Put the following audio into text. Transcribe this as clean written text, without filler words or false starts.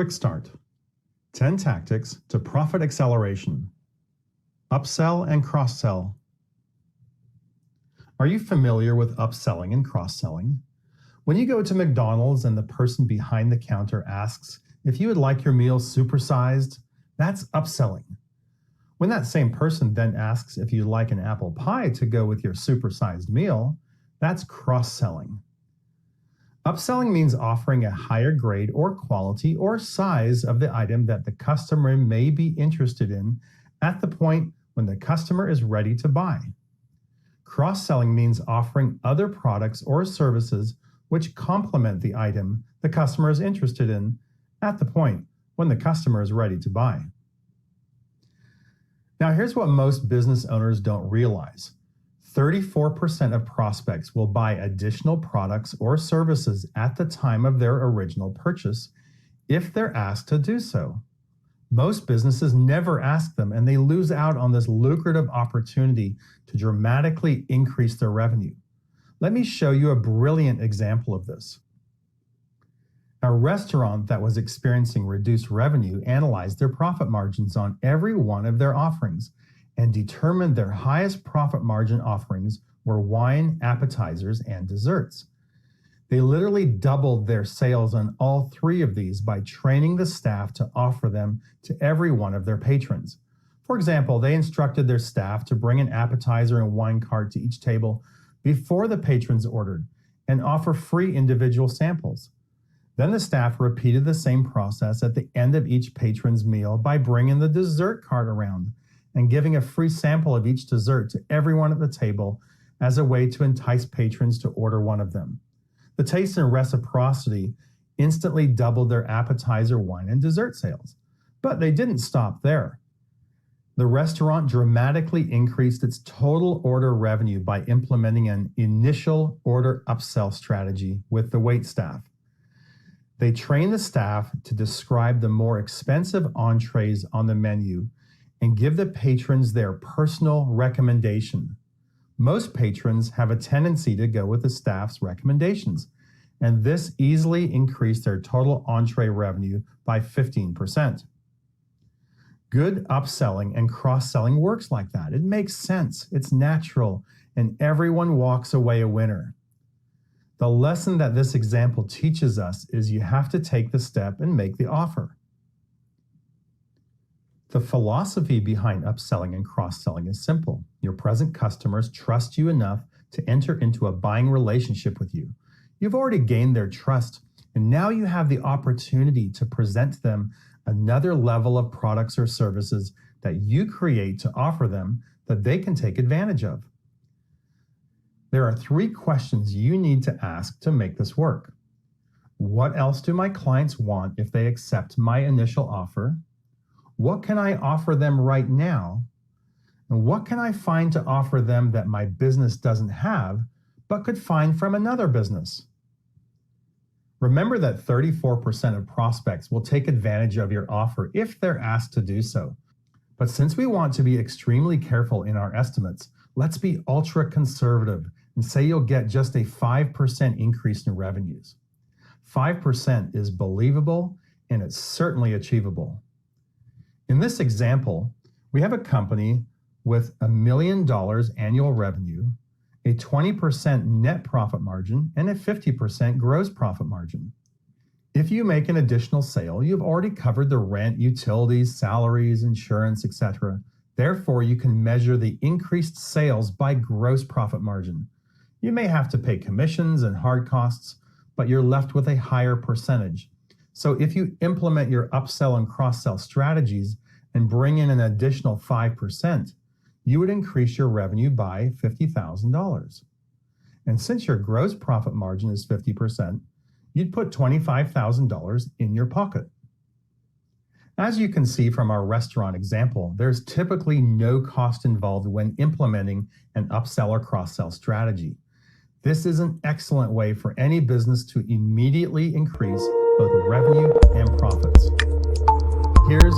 Quick Start. 10 Tactics to Profit Acceleration. Upsell and cross-sell. Are you familiar with upselling and cross-selling? When you go to McDonald's and the person behind the counter asks if you would like your meal supersized, that's upselling. When that same person then asks if you'd like an apple pie to go with your supersized meal, that's cross-selling. Upselling means offering a higher grade or quality or size of the item that the customer may be interested in at the point when the customer is ready to buy. Cross-selling means offering other products or services which complement the item the customer is interested in at the point when the customer is ready to buy. Now, here's what most business owners don't realize. 34% of prospects will buy additional products or services at the time of their original purchase if they're asked to do so. Most businesses never ask them, and they lose out on this lucrative opportunity to dramatically increase their revenue. Let me show you a brilliant example of this. A restaurant that was experiencing reduced revenue analyzed their profit margins on every one of their offerings and determined their highest profit margin offerings were wine, appetizers, and desserts. They literally doubled their sales on all three of these by training the staff to offer them to every one of their patrons. For example, they instructed their staff to bring an appetizer and wine cart to each table before the patrons ordered and offer free individual samples. Then the staff repeated the same process at the end of each patron's meal by bringing the dessert cart around and giving a free sample of each dessert to everyone at the table as a way to entice patrons to order one of them. The taste and reciprocity instantly doubled their appetizer, wine, and dessert sales. But they didn't stop there. The restaurant dramatically increased its total order revenue by implementing an initial order upsell strategy with the waitstaff. They trained the staff to describe the more expensive entrees on the menu and give the patrons their personal recommendation. Most patrons have a tendency to go with the staff's recommendations, and this easily increased their total entree revenue by 15%. Good upselling and cross-selling works like that. It makes sense, it's natural, and everyone walks away a winner. The lesson that this example teaches us is you have to take the step and make the offer. The philosophy behind upselling and cross-selling is simple. Your present customers trust you enough to enter into a buying relationship with you. You've already gained their trust, and now you have the opportunity to present to them another level of products or services that you create to offer them that they can take advantage of. There are 3 questions you need to ask to make this work. What else do my clients want if they accept my initial offer? What can I offer them right now? And what can I find to offer them that my business doesn't have, but could find from another business? Remember that 34% of prospects will take advantage of your offer if they're asked to do so. But since we want to be extremely careful in our estimates, let's be ultra conservative and say you'll get just a 5% increase in revenues. 5% is believable and it's certainly achievable. In this example, we have a company with $1 million annual revenue, a 20% net profit margin, and a 50% gross profit margin. If you make an additional sale, you've already covered the rent, utilities, salaries, insurance, etc. Therefore, you can measure the increased sales by gross profit margin. You may have to pay commissions and hard costs, but you're left with a higher percentage. So if you implement your upsell and cross-sell strategies and bring in an additional 5%, you would increase your revenue by $50,000. And since your gross profit margin is 50%, you'd put $25,000 in your pocket. As you can see from our restaurant example, there's typically no cost involved when implementing an upsell or cross-sell strategy. This is an excellent way for any business to immediately increase both revenue and profits. Here's